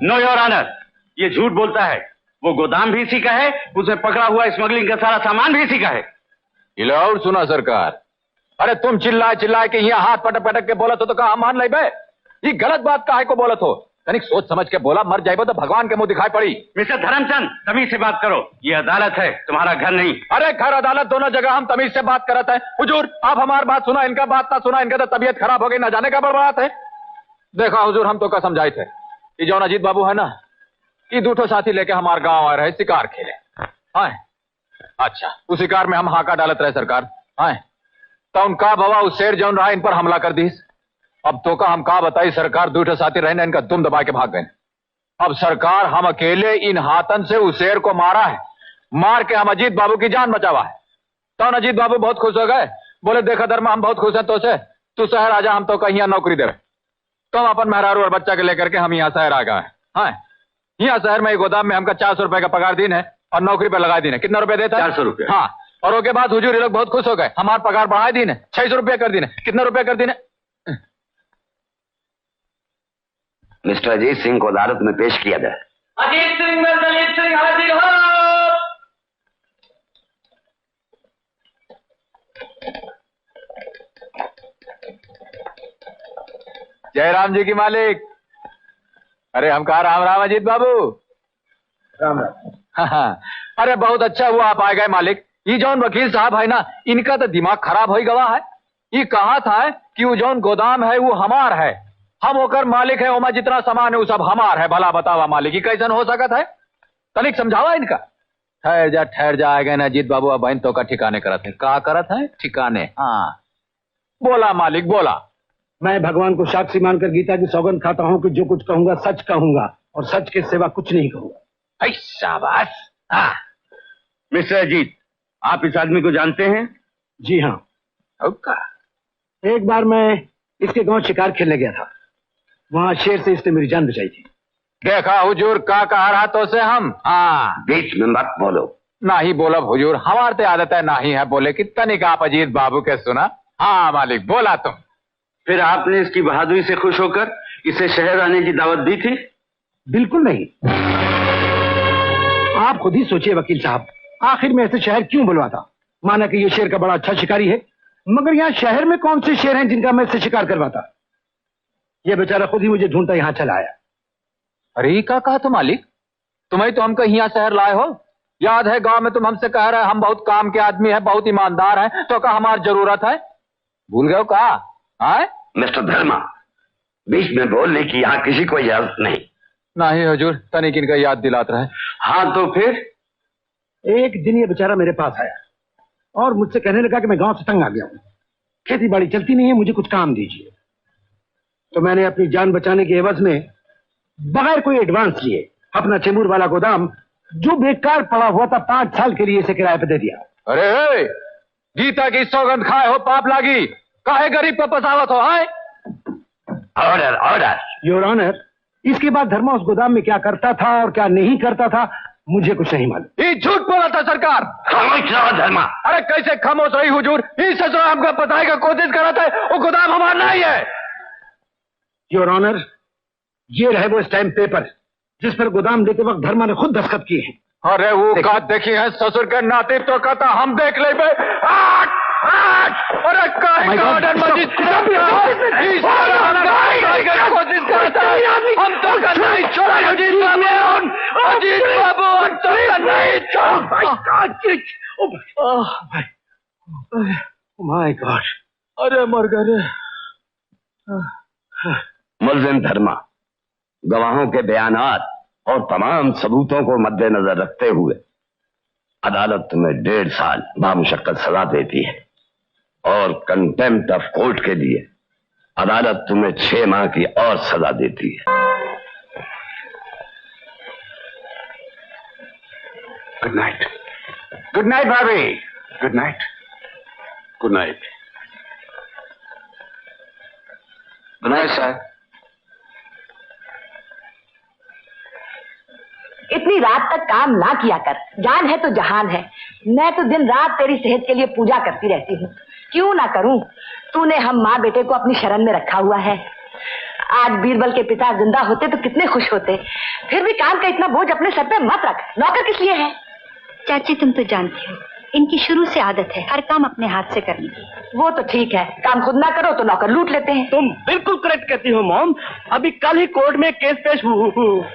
Know your honour, ये झूठ बोलता है। वो गोदाम भी इसी का है, उसे पकड़ा हुआ स्मगलिंग का सारा सामान भी इसी का है। ये और सुना सरकार, अरे तुम चिल्लाए कि यहाँ हाथ पटक पटक के बोलत हो तो कहा मान ले बे। ये गलत बात काहे को बोलत हो? तनिक सोच समझ के बोला, मर जाए तो भगवान के मुंह दिखाई पड़ी। मिस्टर धर्मचंद, तमीज से बात करो, ये अदालत है, तुम्हारा घर नहीं। अरे घर अदालत दोनों जगह हम तमीज से बात करते हैं। हुजूर आप हमारी बात सुना, इनका बात ना सुना, इनका तो तबीयत खराब हो गई, ना जाने का बर्बाद है। देखा हुजूर, हम तो का समझाए थे कि जो अजीत बाबू है ना, ये दूठो साथी लेके हमारे गांव आ रहे शिकार खेले। हाँ अच्छा, उस शिकार में हम हाका डालत रहे सरकार। हाँ तो उनका बाबा उस शेर जौन रहा इन पर हमला कर दी। अब तो का हम का बताई सरकार, दूठो साथी रहने इनका दुम दबा के भाग गए। अब सरकार हम अकेले इन हाथन से उस शेर को मारा है, मार के हम अजीत बाबू की जान बचावा है। तो अजीत बाबू बहुत खुश हो गए, बोले देखा धर्मा हम बहुत खुश हैं तो से, तू शहर आजा, हम तो कहीं नौकरी दे रहे। तो हम अपन मेहरारू और बच्चा के लेकर के हम यहाँ शहर आ गए। हाँ यहाँ शहर में गोदाम में हमका 400 रुपए का पगार दिन है और नौकरी पे लगा दिन है। कितना रुपए देता है? 400 रुपए। हाँ, और उसके बाद हुजूर ये लोग बहुत खुश हो गए, हमारा पगार बढ़ा दिन है, 600 रुपया कर दिन है। कितना रुपया कर दिन है? मिस्टर अजीत सिंह को अदालत में पेश किया जाए। अजीत सिंह में दलित सिंह हाजिर हो। जय राम जी की मालिक। अरे हम कहा राम राम अजीत बाबू। राम राम। हाँ, अरे बहुत अच्छा हुआ आप आ गए मालिक। ये जौन वकील साहब है ना, इनका तो दिमाग खराब हो गवा है। ये कहा था कि वो जौन गोदाम है वो हमार है, हम होकर मालिक है, ओमा जितना सामान है वो सब हमार है। भला बतावा मालिक, ये कैसन हो सकता है? तनिक समझावा इनका। ठहर जा गए ना अजीत बाबू, अब बहन तो का ठिकाने करत है। का करत है? ठिकाने। हाँ बोला मालिक बोला। मैं भगवान को साक्षी मानकर गीता की सौगंध खाता हूँ कि जो कुछ कहूंगा सच कहूंगा और सच के सिवा कुछ नहीं कहूंगा। शाबाश। हाँ मिस्टर अजीत, आप इस आदमी को जानते हैं? जी हाँ। एक बार मैं इसके गांव शिकार खेलने गया था, वहां शेर से इसने मेरी जान बचाई थी। देखा हुजूर का कहा रहा तो से हम। हाँ बीच में मत बोलो। ना ही बोलब हुजूर, हमारे तो आदत है ना ही है बोले। कितना निका आप अजीत बाबू के सुना। हाँ मालिक बोला तुम। फिर आपने इसकी बहादुरी से खुश होकर इसे शहर आने की दावत दी थी? बिल्कुल नहीं। आप खुद ही सोचिए वकील साहब, आखिर में ऐसे शहर क्यों बुलवाता? माना कि ये शेर का बड़ा अच्छा शिकारी है, मगर यहाँ शहर में कौन से शेर हैं जिनका मैं इससे शिकार करवाता? ये बेचारा खुद ही मुझे ढूंढता यहाँ चला आया। अरे क्या कहा तुम मालिक? तुम्हें तो हमको यहाँ शहर लाए हो। याद है गांव में तुम हमसे कह रहे हम बहुत काम के आदमी है, बहुत ईमानदार हैं, तो कहा हमारी जरूरत है। भूल गए हो कहा? मिस्टर धर्मा, बीच में बोलने की यहाँ किसी को इजाजत नहीं। नहीं हुजूर, तनिक इनका याद दिलात रहे। हाँ तो फिर? एक दिन ये बेचारा मेरे पास आया और मुझसे कहने लगा कि मैं गांव से तंग आ गया हूँ, खेती बाड़ी चलती नहीं है, मुझे कुछ काम दीजिए। तो मैंने अपनी जान बचाने के एवज में बगैर कोई एडवांस लिए अपना चेंबूर वाला गोदाम, जो बेकार पड़ा हुआ था, 5 साल के लिए इसे किराए पे दे दिया। अरे गीता की सौगंध खाए हो पाप लागी, काहे गरीब पे पसावत हो? आए ऑर्डर ऑर्डर। योर ऑनर, इसके बाद धर्मा उस गोदाम में क्या करता था और क्या नहीं करता था मुझे कुछ नहीं मालूम। ये झूठ बोला था सरकार। खामोश रहो धर्मा। अरे कैसे खामोश रही हुजूर? इस सच हमको बताने की कोशिश कर रहा था, वो गोदाम हमारा नहीं है। योर ऑनर, ये रहे वो स्टैम्प पेपर जिस पर गोदाम देते वक्त धर्मा ने खुद दस्तखत किए हैं। अरे वो का देखी है ससुर के नाते तो कहता हम देख ले। अरे काहे का ऑर्डर मस्जिद कोशिश करता है, हम तो नहीं छोड़ा। अजीत बाबू, अजीत बाबू, हम तो नहीं छोड़ा। माय गॉड, अरे मर गए। मुल्जिम धर्मा, गवाहों के बयानात और तमाम सबूतों को मद्देनजर रखते हुए अदालत तुम्हें 1.5 साल बामुशक्कत सजा देती है और कंटेम्प्ट ऑफ कोर्ट के लिए अदालत तुम्हें 6 माह की और सजा देती है। Good night. गुड नाइट भाभी। Good night. Good night. Good night sir. इतनी रात तक काम ना किया कर, जान है तो जहान है। मैं तो दिन रात तेरी सेहत के लिए पूजा करती रहती हूँ, क्यों ना करूं? तूने हम माँ बेटे को अपनी शरण में रखा हुआ है। आज बीरबल के पिता जिंदा होते तो कितने खुश होते। फिर भी काम का इतना बोझ अपने सर पे मत रख। नौकर किस लिए है? चाची तुम तो जानती हो इनकी शुरू से आदत है हर काम अपने हाथ से करने की। वो तो ठीक है, काम खुद ना करो तो नौकर लूट लेते हैं। तुम बिल्कुल करेक्ट कहती हो मॉम। अभी कल ही कोर्ट में केस पेश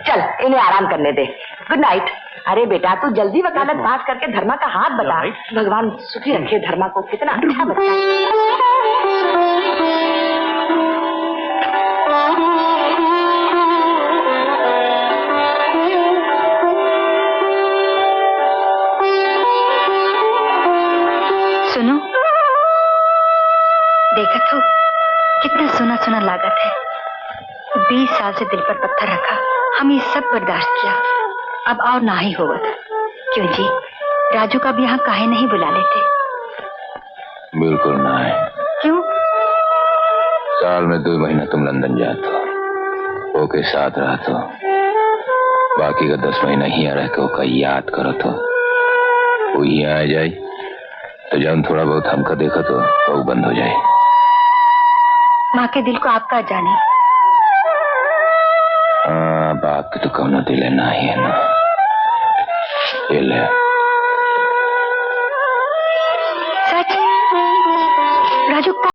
चल इन्हें आराम करने दे। Good night. अरे बेटा तू जल्दी वकालत पास करके धर्मा का हाथ बता। भगवान सुखी रखे धर्मा को। कितना अच्छा बच्चा। सुनो, देखा तो कितना सुना सुना लागत है। 20 साल से दिल पर पत्थर रखा, हम ये सब बर्दाश्त किया, अब और ना ही होगा। क्यों जी, राजू का भी यहाँ काहे नहीं बुला लेते? बिल्कुल ना है। क्यों? साल में 2 महीना तुम लंदन जाते हो, वो के साथ रहा तो बाकी का 10 महीना ही रह के ओका याद करो तो वो यहाँ आ जाए तो जब थोड़ा बहुत हमका देखा तो वो बंद हो जाए। माँ के दिल को आपका जाने। हाँ, बाप की तो कौनो दिल है ना ही है ना। ये ले। सच? राजू का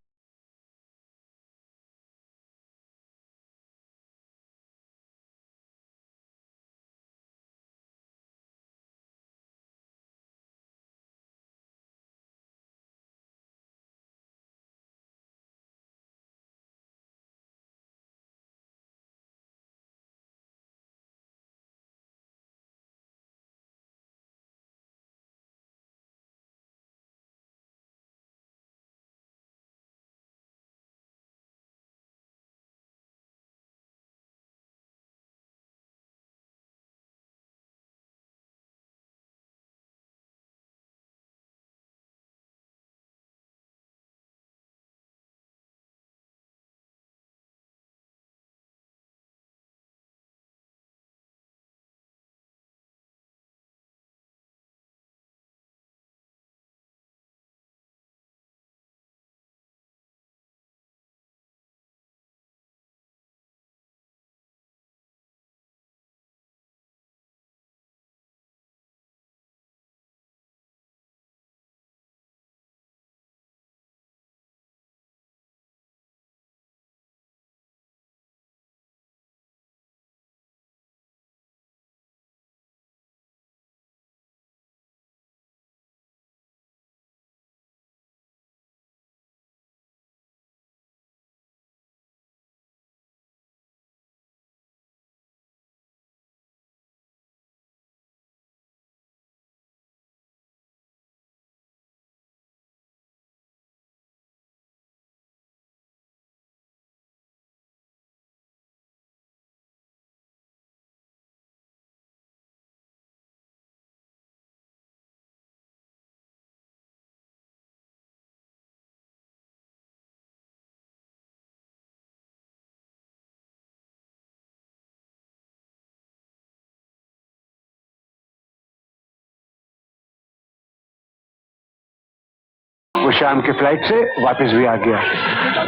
वो शाम की फ्लाइट से वापस भी आ गया।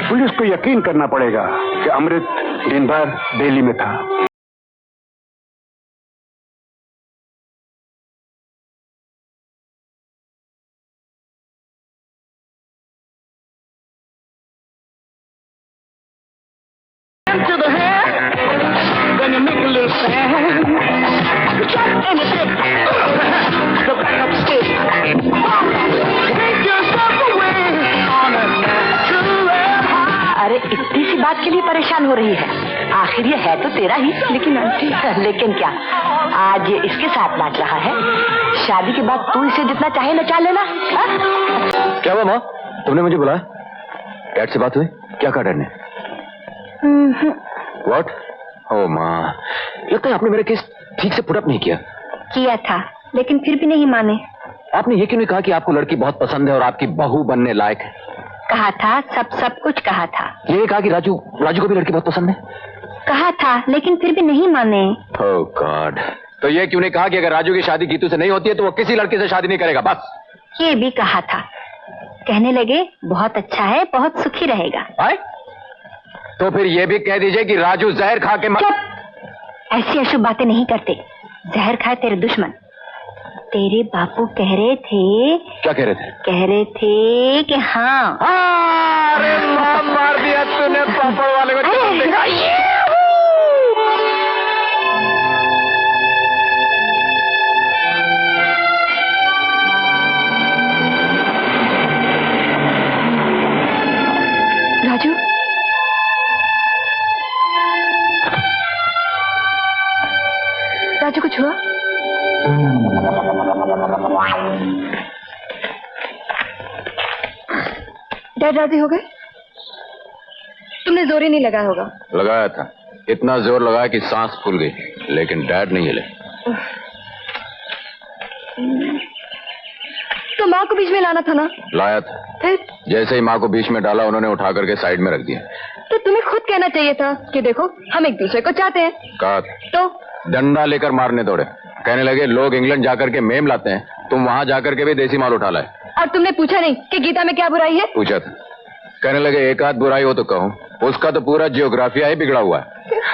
पुलिस को यकीन करना पड़ेगा कि अमृत दिन भर दिल्ली में था। अरे इतनी सी बात के लिए परेशान हो रही है? आखिर ये है तो तेरा ही। लेकिन आंटी। लेकिन क्या, आज ये इसके साथ नाच रहा है, शादी के बाद तू इसे जितना चाहे नचा लेना। क्या हुआ माँ, तुमने मुझे बुलाया? डैड से बात हुई? क्या कहा डैड ने? व्हाट? ओ माँ, लगता है आपने मेरा केस ठीक से पुट अप नहीं किया था, लेकिन फिर भी नहीं माने। आपने ये क्यों नहीं कहा कि आपको लड़की बहुत पसंद है और आपकी बहू बनने लायक है? कहा था, सब कुछ कहा था। ये कहा कि राजू को भी लड़की बहुत पसंद है? कहा था, लेकिन फिर भी नहीं माने। ओह गॉड। तो ये क्यों नहीं कहा कि अगर राजू की शादी गीतू से नहीं होती है तो वो किसी लड़की से शादी नहीं करेगा? बस ये भी कहा था। कहने लगे बहुत अच्छा है, बहुत सुखी रहेगा। आए? तो फिर ये भी कह दीजिए कि राजू जहर खा के चुप! ऐसी अशुभ बातें नहीं करते। जहर खाए तेरे दुश्मन। तेरे बापू कह रहे थे। क्या कह रहे थे? कह रहे थे कि हाँ। अरे मार दिया तूने पापड़ वाले को। राजू, राजू कुछ हुआ? डैड राजी हो गए? तुमने जोर ही नहीं लगाया होगा। लगाया था, इतना जोर लगाया कि सांस फूल गई, लेकिन डैड नहीं हिले। तो माँ को बीच में लाना था ना? लाया था। फिर? जैसे ही माँ को बीच में डाला, उन्होंने उठा करके साइड में रख दिया। तो तुम्हें खुद कहना चाहिए था कि देखो हम एक दूसरे को चाहते हैं। कहा तो डंडा लेकर मारने दौड़े। कहने लगे लोग इंग्लैंड जाकर के मेम लाते हैं, तुम वहां जाकर के भी देसी माल उठा लाए। और तुमने पूछा नहीं कि गीता में क्या बुराई है? पूछा था। कहने लगे एक आध बुराई हो तो कहूं, उसका तो पूरा जियोग्राफिया ही बिगड़ा हुआ है।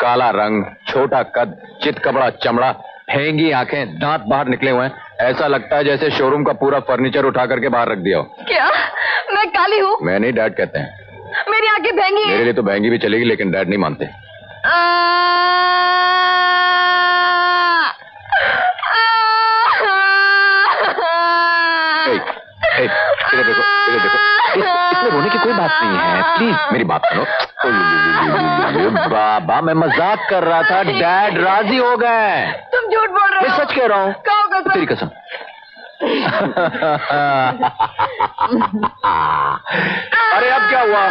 काला रंग, छोटा कद, चितकबड़ा चमड़ा, फेंगी आंखें, दांत बाहर निकले हुए हैं। ऐसा लगता है जैसे शोरूम का पूरा फर्नीचर उठा करके बाहर रख दिया हो। क्या मैं काली हूँ? मैं नहीं, डैड कहते हैं। मेरी आंखें भैंगी हैं। मेरे लिए तो भैंगी भी चलेगी, लेकिन डैड नहीं मानते। इधर देखो, इधर देखो। इसमें रोने की कोई बात नहीं है, प्लीज मेरी बात सुनो। बाबा मैं मजाक कर रहा था, डैड राजी हो गए। तुम झूठ बोल रहे हो। मैं सच कह रहा हूँ। कहो कसम। तेरी कसम। अरे अब क्या हुआ?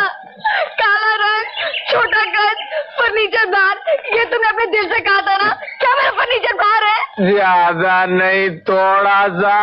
काला रंग, छोटा कद, फर्नीचर बाहर। ये तुमने अपने दिल से कहा था ना? क्या मेरा फर्नीचर बाहर है? ज्यादा नहीं, थोड़ा सा।